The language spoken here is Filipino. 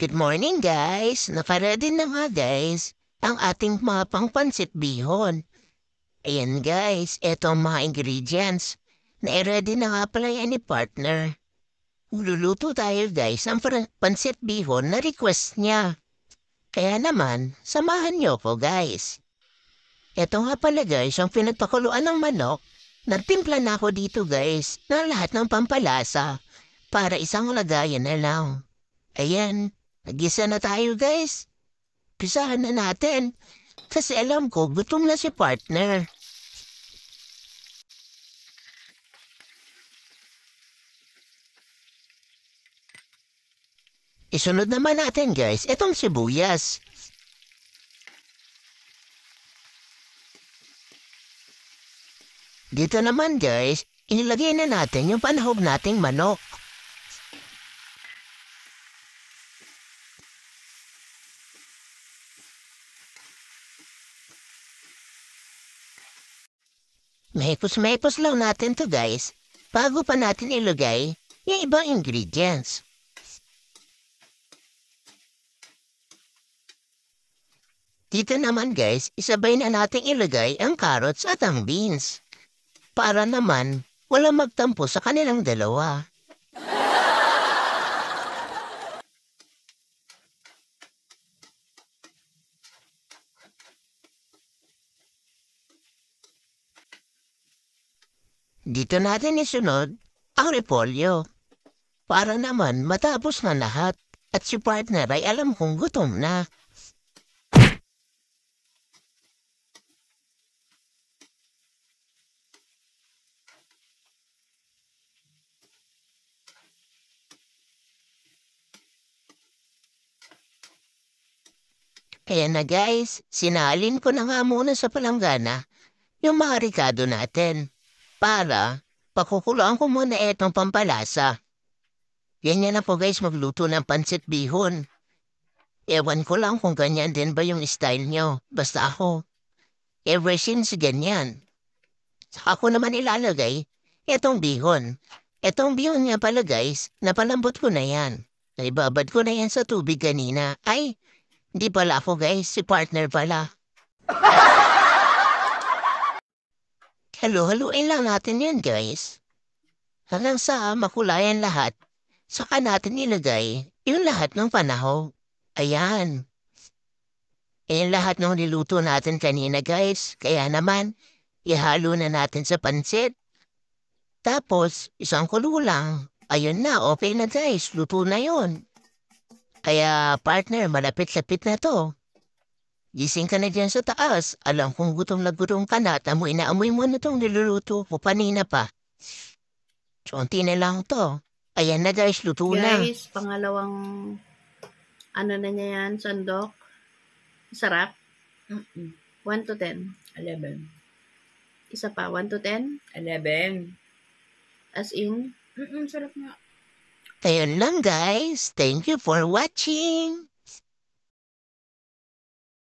Good morning guys! Naka-ready na nga guys ang ating mga pangpansit bihon. Ayan guys, eto ang mga ingredients. Na-ready na nga pala yan ni partner. Luluto tayo guys ng pansit bihon na request niya. Kaya naman, samahan niyo ko guys. Eto nga pala guys ang pinagpakuluan ng manok. Nagtimpla na ako dito guys ng lahat ng pampalasa para isang lagayan na lang. Ayan, nag-isa na tayo guys. Pisahan na natin. Kasi alam ko, gutom na si partner. Isunod naman natin guys, itong sibuyas. Dito naman guys, inilagay na natin yung panahog nating manok. Mehipos-mehipos lang natin to guys, bago pa natin ilagay yung ibang ingredients. Dito naman guys, isabay na natin ilagay ang carrots at ang beans. Para naman, wala magtampo sa kanilang dalawa. Dito natin isunod ang repolyo. Para naman matapos na lahat at si partner ay alam kong gutom na. Kaya na guys, sinalin ko na nga muna sa palanggana yung mga ricado natin para pakukulaan ko muna etong pampalasa. Ganyan na po guys magluto ng pansit bihon. Ewan ko lang kung ganyan din ba yung style nyo. Basta ako, ever since ganyan. Saka ko naman ilalagay etong bihon. Etong bihon nga pala guys, napalambot ko na yan. Naibabad ko na yan sa tubig kanina. Ay, hindi pala ako guys, si partner pala. Halo-haluin lang natin yan guys. Hanggang sa makulayan lahat, saka natin ilagay yung lahat ng panahon. Ayan. Ayan lahat ng niluto natin kanina guys. Kaya naman, ihalo na natin sa pansit. Tapos, isang kulo lang. Ayun na, okay na guys. Luto na yon. Kaya partner, malapit-lapit na to. Gising ka na dyan sa taas. Alam kong gutom na gutom ka na at amoy na amoy mo na tong niluluto ko panina pa. Konti na lang to. Ayan na guys, luto na. Guys, pangalawang ano na niya yan, sandok. Sarap. 1 to 10. 11. Isa pa, 1 to 10. 11. As in, Sarap nga. Ayun lang guys. Thank you for watching.